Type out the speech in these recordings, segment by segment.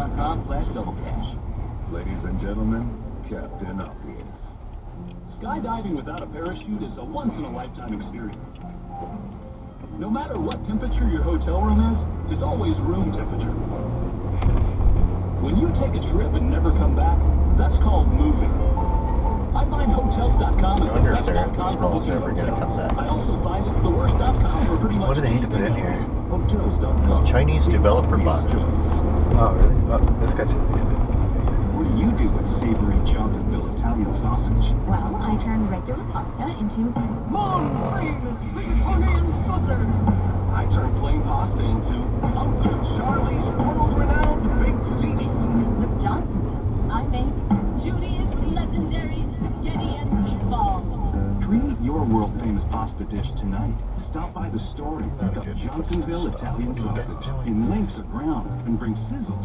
Skydive.com/doublecash. Ladies and gentlemen, Captain Obvious. Skydiving without a parachute is a once-in-a-lifetime experience. No matter what temperature your hotel room is, it's always room temperature. When you take a trip and never come back, that's called moving. I find Hotels.com is the best.com for booking hotels. I also find it's the worst.com for pretty much. What do they need to put in here? Hotels.com. Chinese developer bot. Oh, really? Oh, this guy's really good. What do you do with savory Johnsonville Italian sausage? Well, I turn regular pasta into Mom, famous Mediterranean sausage. I turn plain pasta into Uncle Charlie's world-renowned big ziti. with Johnsonville. I make Judy's legendary spaghetti and meatballs. Create your world-famous pasta dish tonight. Stop by the store and pick up Johnsonville Italian sausage in lengths of ground and bring sizzle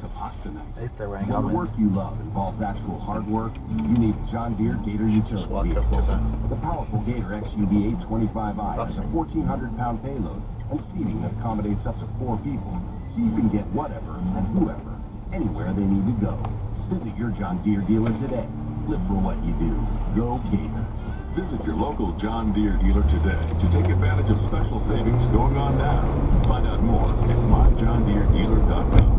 to pasta night. If they're wearing When the work helmets. you love involves actual hard work, you need a John Deere Gator utility walk up to vehicle. that. The powerful Gator XUV 825i has a 1,400-pound payload and seating that accommodates up to 4 people, so you can get whatever and whoever anywhere they need to go. Visit your John Deere dealer today. Live for what you do. Go Gator. Visit your local John Deere dealer today to take advantage of special savings going on now. Find out more at myjohndeeredealer.com.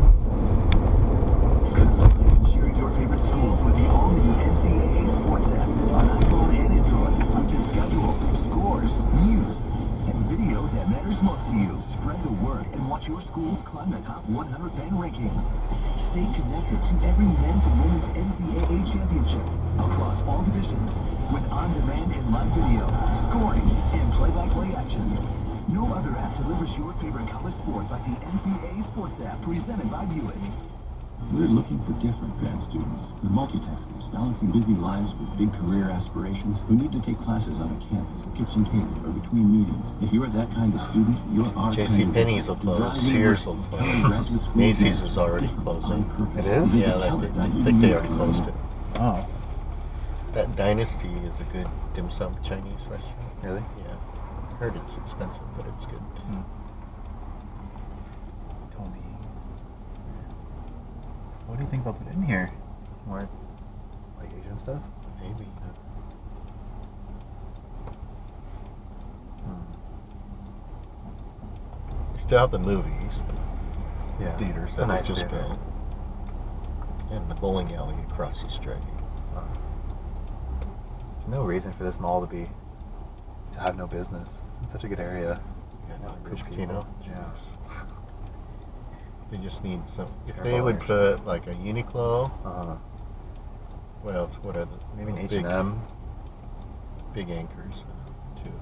Customize and share your favorite schools with the all-new NCAA Sports app on iPhone and Android. With schedules, scores, news, and video that matters most to you. Spread the word and watch your schools climb the top 100 fan rankings. Stay connected to every men's and women's NCAA championship across all divisions with on-demand and live video, scoring, and play-by-play action. No other app delivers your favorite college sports like the NCAA Sports app presented by Buick. We're looking for different grad students. They're multitaskers, balancing busy lives with big career aspirations, who need to take classes on a campus, kitchen table, or between meetings. If you're that kind of student, you're our JC Penney's will close, Sears will close, Macy's is already closing. It is? Yeah, I think they already closed it. Oh, That Dynasty is a good dim sum Chinese restaurant. really? Yeah. I heard it's expensive, but it's good. Tony. So what do you think they'll put in here? More like Asian stuff? Maybe. You still have the movies, Yeah. theaters It's a that nice they just theater. built, and the bowling alley across the street. There's no reason for this mall to have no business. It's such a good area. Yeah, Yeah, not good Cupertino. people. Yeah. They just need some. If Terrible they would ownership. put like a Uniqlo, what else? What are the Maybe an big, H&M, big anchors too?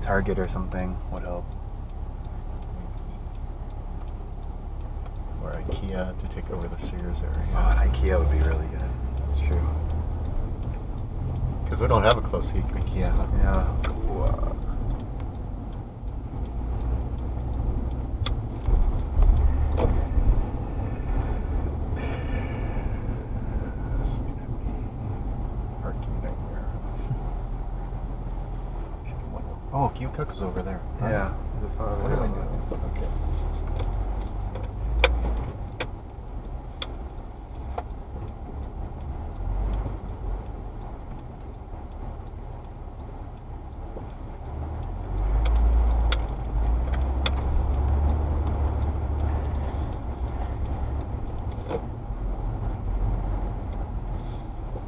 Target or something would help. Or IKEA to take over the Sears Oh, area. an IKEA would be really good. That's true. Because we don't have a close IKEA. Yeah. Parking nightmare. Oh, Q Cook's over there. Yeah. That's how What am I doing? Okay.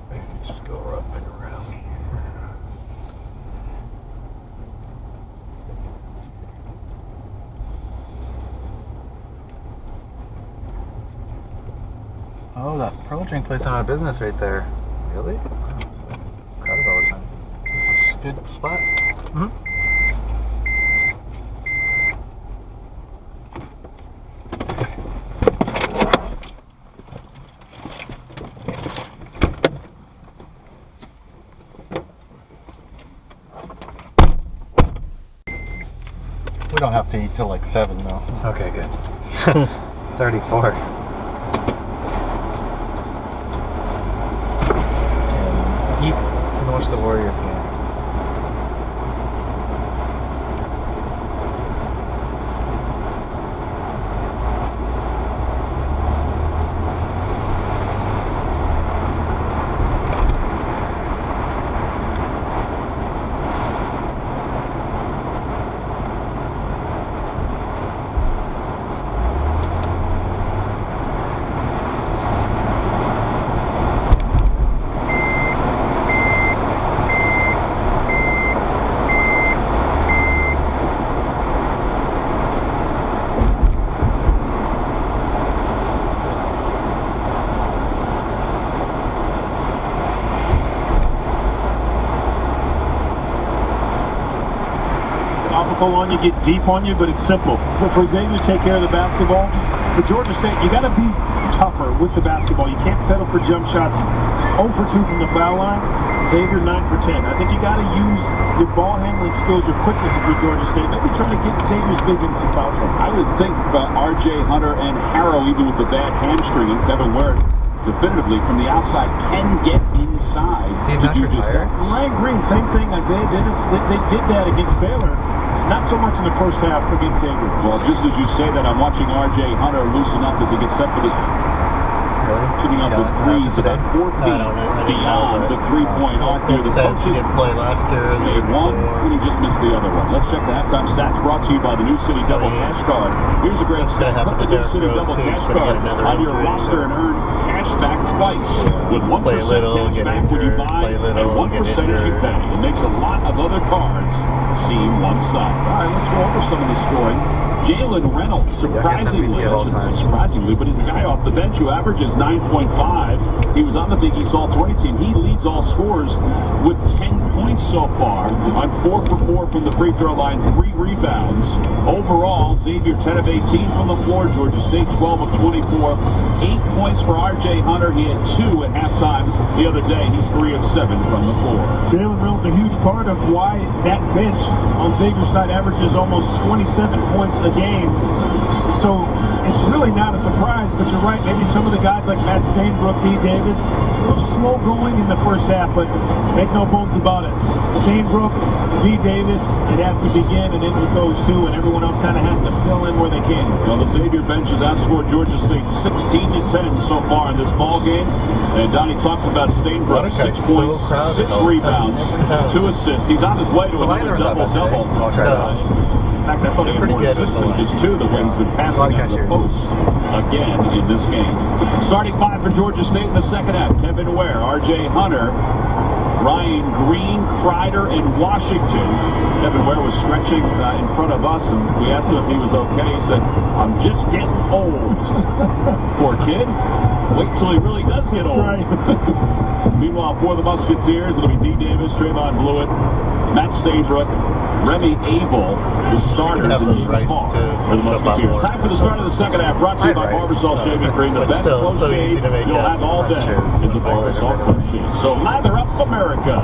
Maybe just go up and around here. Oh, that Pearl Drink place went out of business right there. Really? Crowded all the time. It's a good spot. Mm-hmm. We don't have to eat till like 7 though. Okay, good. It's already 4. Eat and watch the Warriors game. physical on you, get deep on you, but it's simple. So for Xavier to take care of the basketball, for Georgia State, you got to be tougher with the basketball. You can't settle for jump shots. 0 for 2 from the foul line. Xavier 9 for 10. I think you got to use your ball handling skills, your quickness if you're Georgia State. Maybe try to get Xavier's bigs into some foul trouble. I would think R.J. Hunter and Harrow, even with the bad hamstring, and Kevin Ware definitively from the outside can get inside. See, Did that's you just retired. Ryan Green, same thing. Isaiah Dennis, they did that against Baylor. Not so much in the first half against Xavier. Well, just as you say that, I'm watching R.J. Hunter loosen up as he gets set for this. Putting up with threes about 4 feet beyond the three-point arc here. The coaches didn't play last year. made one, and he just missed the other one. Let's check the halftime stats brought to you by the New City Double Cash Card. Here's a great stat. Put the New City Double Cash Card on your roster and earn cash back twice. With 1% cash back when you buy and 1% as you pay. It makes a lot of other cards seem one-sided. All right, let's go over some of the scoring. Jalen Reynolds, surprisingly, but he's a guy off the bench who averages 9.5. He was on the Big East All-20 team. He leads all scorers with 10 points so far on 4 for 4 from the free throw line, 3 rebounds. Overall, Xavier 10 of 18 from the floor. Georgia State 12 of 24. 8 points for R.J. Hunter. He had 2 at halftime the other day. He's 3 of 7 from the floor. Jalen Reynolds, a huge part of why that bench on Xavier's side averages almost 27 points a game. So it's really not a surprise, but you're right. Maybe some of the guys like Matt Stainbrook, D. Davis, a little slow going in the first half, but make no bones about it. Stainbrook, D. Davis, it has to begin, and then with those two, and everyone else kind of has to fill in where they can. Well, the Xavier bench has outscored Georgia State 16 to 10 so far in this ball game. And Donnie talks about Stainbrook, 6 points, 6 rebounds, 2 assists. He's on his way to another double-double. In fact, I thought he had more assists than just 2 the way he's been passing out the post again in this game. Starting 5 for Georgia State in the second half. Kevin Ware, R.J. Hunter, Ryan Green, Kreider, and Washington. Kevin Ware was stretching in front of us, and we asked him if he was okay. He said, "I'm just getting old." Poor kid. Wait till he really does get old. Right. Meanwhile, for the Musketeers, it'll be D. Davis, Trayvon Blewett, Matt Stainbrook, Remy Abel, the starters in James Hall for the Musketeers. Time for the start of the second half, brought to you by Barbasol Shaving Cream. The best close shave you'll have all day is the Barbasol Close Shave. So lather up, America.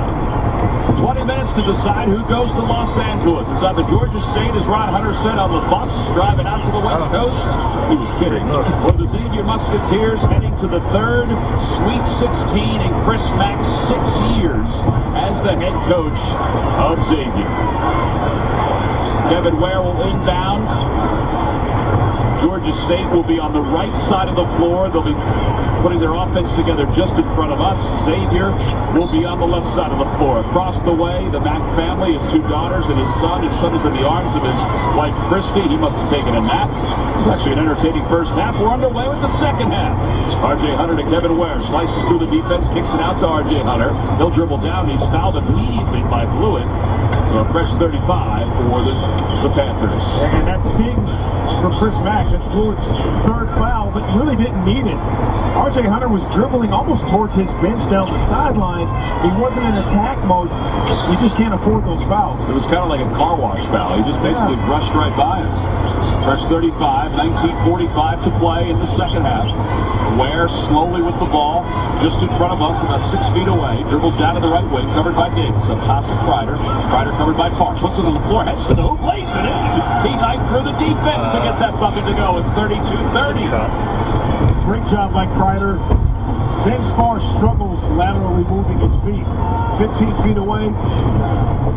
20 minutes to decide who goes to Los Angeles. It's either Georgia State, as Ron Hunter said, on the bus driving out to the West Coast. He was kidding. Or the Xavier Musketeers heading to the third Sweet 16 in Chris Mack's 6 years as the head coach of Xavier. Kevin Ware will inbound. Georgia State will be on the right side of the floor. They'll be putting their offense together just in front of us. Xavier will be on the left side of the floor. Across the way, the Mack family, his 2 daughters and his son. His son is in the arms of his wife, Christy. He must have taken a nap. It's actually an entertaining first half. We're underway with the second half. R.J. Hunter to Kevin Ware. Slices through the defense, kicks it out to R.J. Hunter. He'll dribble down. He's fouled immediately by Blewett. So a fresh 35 for the Panthers. And that stings for Chris Mack. That's Blewett's 3rd foul, but really didn't need it. R.J. Hunter was dribbling almost towards his bench down the sideline. He wasn't in attack mode. You just can't afford those fouls. It was kind of like a car wash foul. He just basically brushed right by us. Fresh 35, 19:45 to play in the second half. Ware slowly with the ball, just in front of us, about 6 feet away. Dribbles down to the right wing, covered by Davis. Up top to Kreider. Kreider covered by Park. Puts it on the floor, heads to the hoop, lays it in. He knifed through the defense to get that bucket to go. It's 32-30. Great job by Kreider. James Farr struggles laterally moving his feet. 15 feet away,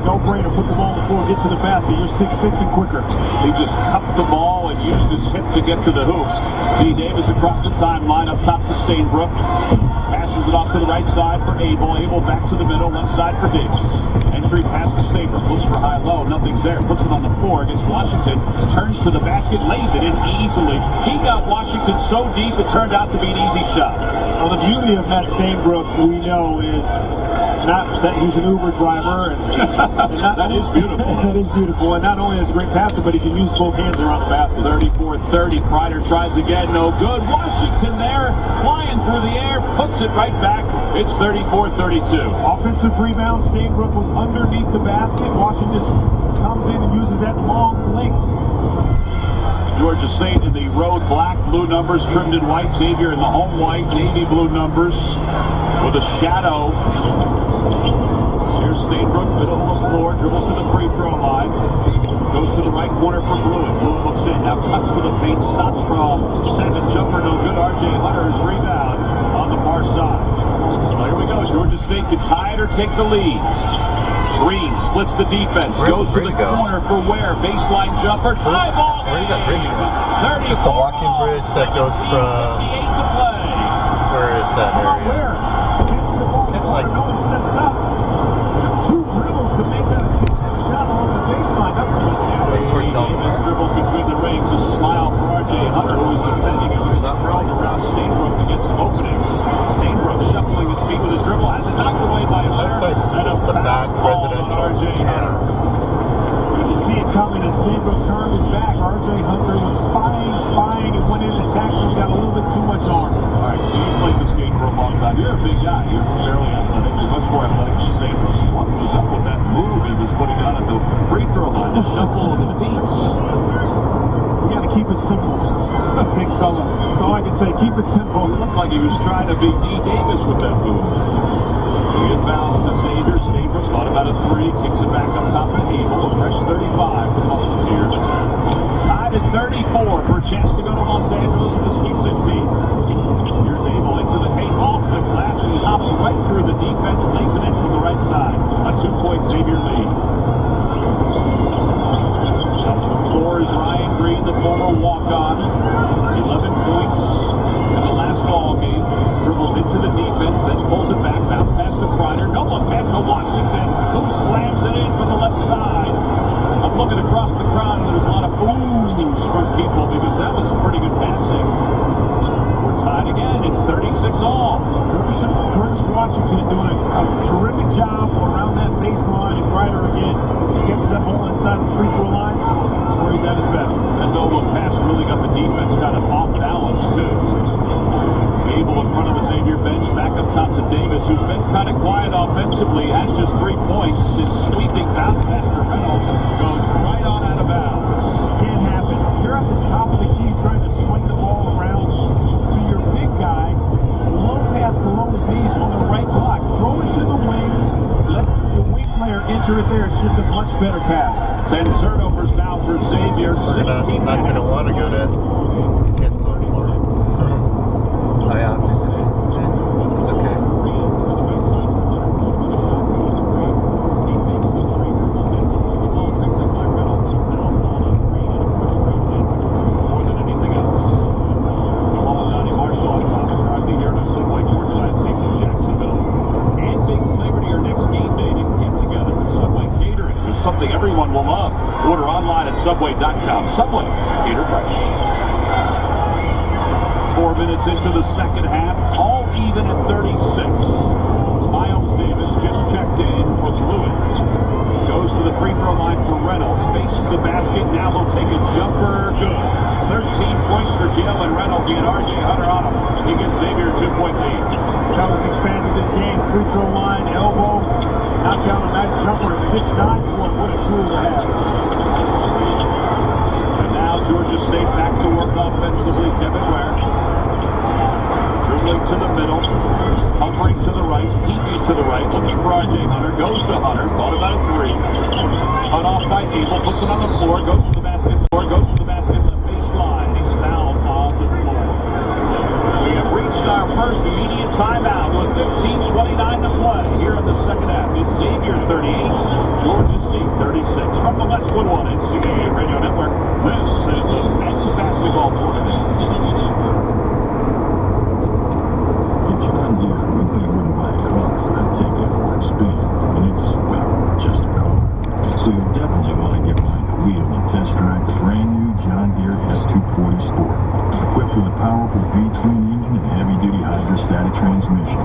no brainer. Put the ball on the floor, get to the basket. You're 6'6" and quicker. He just cupped the ball and used his hip to get to the hoop. D. Davis across the timeline, up top to Stainbrook. Passes it off to the right side for Abel. Abel back to the middle, left side for Davis. Entry pass to Stainbrook. Looks for high-low. Nothing's there. Puts it on the floor against Washington. Turns to the basket, lays it in easily. He got Washington so deep it turned out to be an easy shot. Well, the beauty of Matt Stainbrook, we know, is not that he's an Uber driver. And that is beautiful. That is beautiful. And not only is he a great passer, but he can use both hands around the basket. 34-30. Kreider tries again. No good. Washington there, flying through the air, puts it right back. It's 34-32. Offensive rebound. Stainbrook was underneath the basket. Washington comes in and uses that long length. Georgia State in the road black, blue numbers trimmed in white. Xavier in the home white, navy blue numbers with a shadow. Here's Stainbrook, middle of the floor, dribbles to the free throw line. Goes to the right corner for Blewett. Blewett looks in, now cuts to the paint, stops from 7, jumper no good. R.J. Hunter's rebound on the far side. So here we go, Georgia State can tie it or take the lead. Green splits the defense, goes to the corner for Ware, baseline jumper, tie ball. Where is that bridge going? Just a walking bridge that goes from, where is that area? Kind of like, Steps up. 2 dribbles to make that a 6-foot shot along the baseline. Towards Delaware. Davis dribbles between the rings, a smile for R.J. Hunter, who is defending him. He's up right around Stainbrook to get some openings. Stainbrook shuffling his feet with his dribble, has it knocked away by Hunter. that's like just the back residential. R.J. Hunter. You can see it coming as Stainbrook turned his back. R.J. Hunter was spying, and went in and tackled him, got a little bit too much arm. All right, so you've played this game for a long time. You're a big guy. You're fairly athletic. You're much more athletic than Stainbrook. What was up with that move he was putting on at the free throw line? The shuffle of the feet. We got to keep it simple. Big fella. That's all I can say. Keep it simple. It looked like he was trying to beat D. Davis with that move. He inbounds to Xavier. Stainbrook thought about a 3, kicks it back up top to Abel. A fresh 35 for the Musketeers. Tied at 34 for a chance to go to Los Angeles in the Sweet 16. Here's Abel into the paint, off the glass, and he hopped right through the defense, lays it in from the right side. A 2-point Xavier lead. Up to the floor is Ryan Green, the former walk-on. 11 points in the last ball game. Dribbles into the defense, then pulls it back, bounce pass to Kreider. No look pass to Washington, who slams it in from the left side. I'm looking across the crowd, and there's a lot of oohs from people because that was some pretty good passing. We're tied again. It's 36 all. Curtis Washington doing a terrific job around that baseline, and Kreider again gets that ball inside the free throw line where he's at his best. That no-look pass really got the defense kind of off balance, too. Abel in front of the Xavier bench, back up top to Davis, who's been kind of quiet offensively, has just 3 points. His sweeping bounce pass to Reynolds goes right on out of bounds. Can't happen. You're at the top of the key trying to swing the ball around to your big guy. Low pass below his knees on the right block. Throw it to the wing. Let the wing player enter it there. It's just a much better pass. 10 turnovers now for Xavier. 16 not going to want to go to Kenzo Clark. Oh yeah, it's okay. More than anything else. Donnie Marshall on top of Rodney here to Subway courtside seats in Jacksonville. And big flavor to your next game day. You can get together with Subway Catering. It's something everyone will love. Order online at Subway.com. Subway, cater fresh. 4 minutes into the second half, all even at 36. Miles Davis just checked in for Blewett. Goes to the free throw line for Reynolds. Faces the basket. Now he'll take a jumper. Good. 13 points for Jalen Reynolds. He had R.J. Hunter on him. He gives Xavier a 2-point lead. Travis expanded this game. Free throw line, elbow. Knocked down a nice jumper at 6'9". Boy, what a tool to have. And now Georgia State back to work offensively. Kevin Ware. Dribbling to the middle, hovering to the right, peeking to the right, looking for R.J. Hunter, goes to Hunter, thought about a 3. Cut off by Abel, puts it on the floor, goes to the basket, left baseline. He's fouled on the floor. We have reached our first immediate timeout with 15:29 to play here in the second half. It's Xavier 38, Georgia State 36. From the Westwood One NCAA Radio Network, this is a men's basketball tournament. John Deere, we wouldn't buy a car and take it for a spin. And it's, well, just a car. So you'll definitely want to get behind the wheel and test drive the brand new John Deere S240 Sport. Equipped with a powerful V-twin engine and heavy-duty hydrostatic transmission.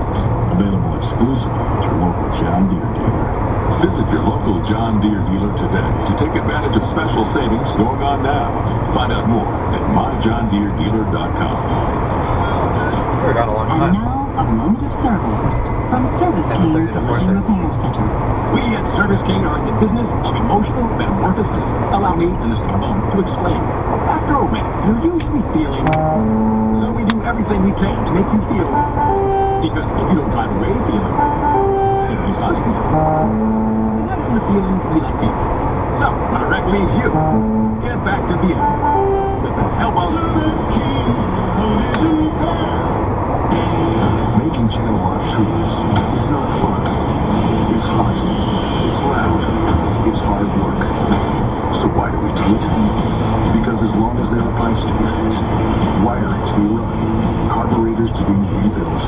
Available exclusively at your local John Deere dealer. Visit your local John Deere dealer today to take advantage of special savings going on now. Find out more at myjohndeeredealer.com. We've got a long And time. now, A moment of service from Service King 7:30 to Collision 4:30. Repair Centers. We at Service King are in the business of emotional metamorphosis. Allow me and Mr. Bone to explain. After a wreck, you're usually feeling, so we do everything we can to make you feel. Because if you don't drive away feeling, it makes us feel. And that isn't the feeling we like feeling. So, when a wreck leaves you, get back to feeling. With the help of Service King Collision Repair. Making channel lock tools is not fun. It's hot. It's loud. It's hard work. So why do we do it? Because as long as there are pipes to be fixed, wiring to be run, carburetors to be rebuilt,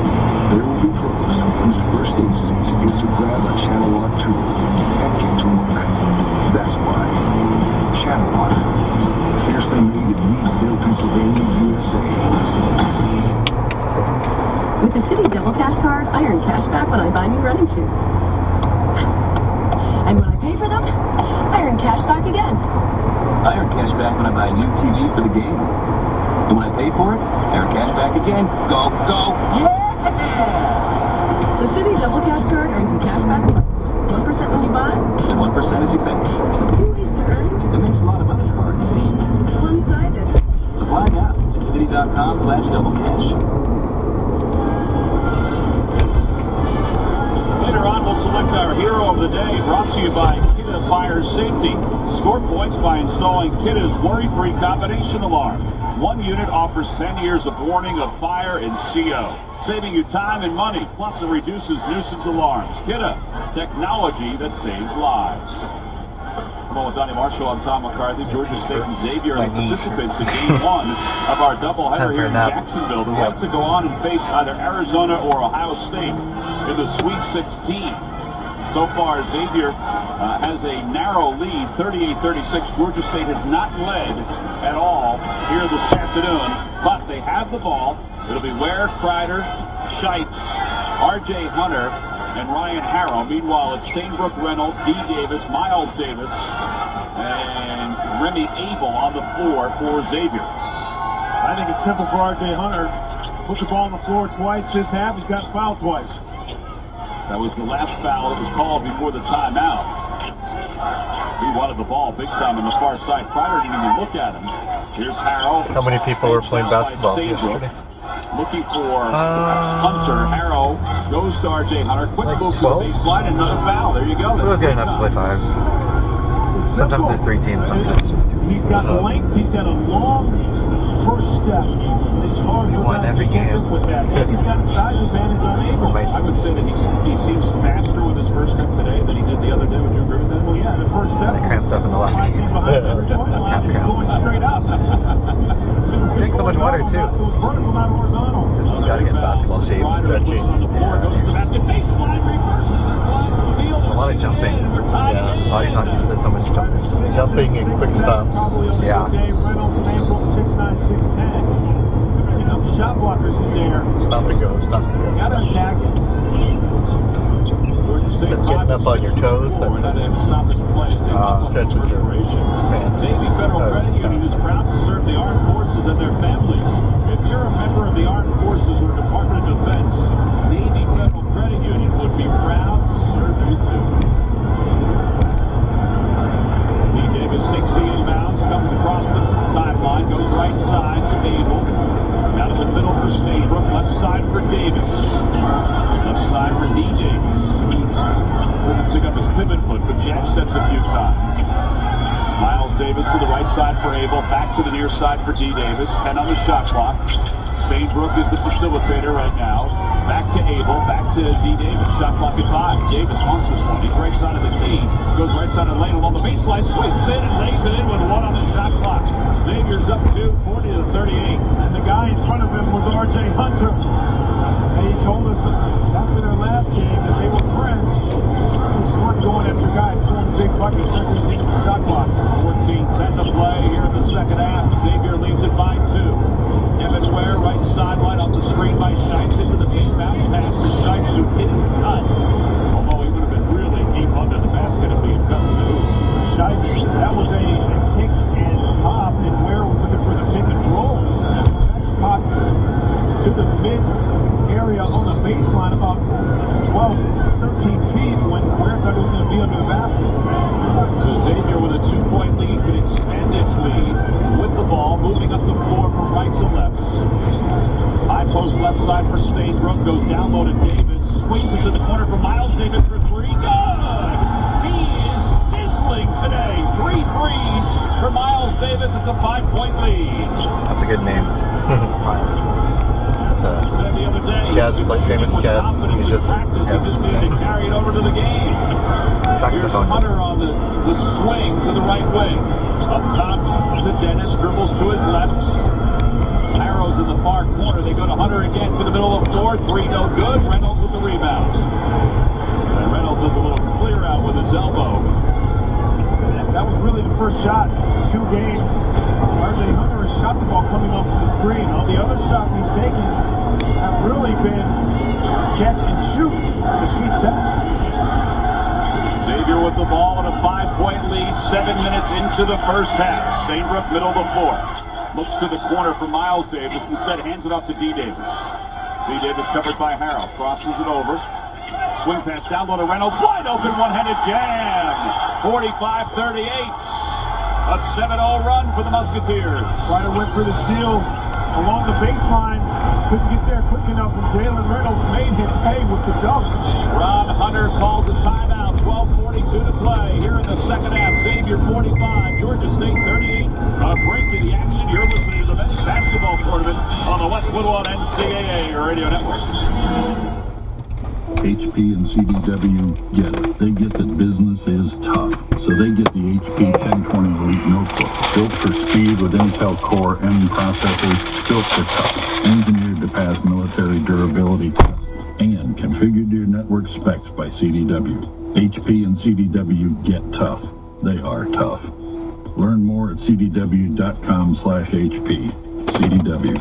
there will be pros whose first instinct is to grab a channel lock tool and get to work. That's why Channel Lock, fiercely made in Meadville, Pennsylvania, USA. With the City Double Cash Card, I earn cash back when I buy new running shoes. And when I pay for them, I earn cash back again. I earn cash back when I buy a new TV for the game. And when I pay for it, I earn cash back again. Go, go, yeah! The City Double Cash Card earns you cash back twice. 1% when you buy, And 1% as you pay. 2 ways to earn, It makes a lot of other cards seem one-sided. apply now at city.com/doublecash. Later on, we'll select our hero of the day, brought to you by Kidda Fire Safety. Score points by installing Kidda's worry-free combination alarm. One unit offers 10 years of warning of fire and CO, saving you time and money. Plus, it reduces nuisance alarms. Kidda, technology that saves lives. Along with Donnie Marshall, I'm Tom McCarthy. Georgia State and Xavier are the participants in Game 1 of our doubleheader here in Jacksonville. The Whites to go on and face either Arizona or Ohio State in the Sweet 16. So far, Xavier has a narrow lead, 38-36. Georgia State has not led at all here this afternoon, but they have the ball. It'll be Ware, Kreider, Scheitz, R.J. Hunter, and Ryan Harrow. Meanwhile, it's Stainbrook Reynolds, D. Davis, Miles Davis, and Remy Abel on the floor for Xavier. I think it's simple for R.J. Hunter. Put the ball on the floor twice this half. He's got fouled twice. That was the last foul that was called before the timeout. He wanted the ball big time on the far side. Kreider didn't even look at him. Here's Harrow. How many people were playing basketball yesterday? Looking for Hunter. Harrow goes to R.J. Hunter. Quick Like move to 12? the baseline, another foul. There you go. It was good enough to play fives. Sometimes there's 3 teams, sometimes it's just 2. He's got length. He's got a long first step. It's hard We for won guys every to catch game. up with that. And he's got a size advantage on Abel. I would say that he seems faster with his first step today than he did the other day. Would you agree with that? Well, yeah, the first step. I cramped up in the last game. Calf cramp. Going straight up. Drink so much water, too. It was vertical, not horizontal. Just gotta get in basketball shape. Stretching. A lot of jumping. Yeah. Body's not used to so much jumping. Jumping and quick stops. Yeah. Reynolds and Abel, 6'9", 6'10". Everything else, shot blockers in there. Stop and go, stop and go. Gotta attack it. That's getting up on your toes. That's stretches your cramps. Navy Federal Credit Union is proud to serve the armed forces and their families. If you're a member of the armed forces or Department of Defense, Navy Federal Credit Union would be proud to serve you too. D. Davis, 60 inbounds, comes across the timeline, goes right side to Abel. Out of the middle for Stainbrook, left side for Davis. Left side for D. Davis. Pick up his pivot foot, but Jack steps a few times. Miles Davis to the right side for Abel, back to the near side for D. Davis, 10 on the shot clock. Stainbrook is the facilitator right now. Back to Abel, back to D. Davis, shot clock at 5. Davis wants this one. He's right side of the key, goes right side of the lane along the baseline, swings in and lays it in with 1 on the shot clock. Xavier's up 2, 40-38. And the guy in front of him was R.J. Hunter. And he told us after their last game that they were friends. It was fun going after guys throwing big buckets, especially the shot clock. 14-10 to play here in the second half. Xavier leads it by 2. Kevin Ware, right sideline on the screen by Scheitz into the paint, bounce pass to Scheitz, who didn't cut. Although he would have been really deep under the basket if he had cut the hoop. Scheitz, that was a kick and pop, and Ware was looking for the pick and roll. And Scheitz popped to the mid area area on the baseline about 12, 13 feet when Ware thought he was going to be under the basket. So Xavier with a 2-point lead can extend its lead with the ball, moving up the floor from right to left. High post left side for Stainbrook, goes down low to Davis, swings it to the corner for Miles Davis for three. Good! He is sizzling today. 3 threes for Miles Davis. It's a 5-point lead. That's a good name. Miles. Said the other day, Jazz play, famous jazz musician. He just needed to carry it over to the game. Here's Hunter on the swing to the right wing. Up top to Dennis, dribbles to his left. Arrows in the far corner. They go to Hunter again to the middle of the floor. 3 no good. Reynolds with the rebound. And Reynolds does a little clear out with his elbow. That was really the first shot in 2 games. RJ Hunter has shot the ball coming off the screen. All the other shots he's taken have really been catch and shoot the sweet set. Xavier with the ball and a 5-point lead. 7 minutes into the first half. Stainbrook middle of the floor. Looks to the corner for Miles Davis. Instead hands it off to D. Davis. D. Davis covered by Harrell. Crosses it over. Swing pass down low to Reynolds. Wide open one-handed jam. 45-38. A 7-0 run for the Musketeers. Ryder went for the steal along the baseline. Couldn't get there quick enough, and Jalen Reynolds made him pay with the dunk. Ron Hunter calls a timeout. 12:42 to play here in the second half. Xavier 45, Georgia State 38. A break in the action. You're listening to the men's basketball tournament on the Westwood One NCAA Radio Network. HP and CDW get it. They get that business is tough. So they get the HP 1020 Elite Notebook. Built for speed with Intel Core M processors. Built for tough. Engineered to pass military durability tests. And configured to your network specs by CDW. HP and CDW get tough. They are tough. Learn more at cdw.com/HP. CDW.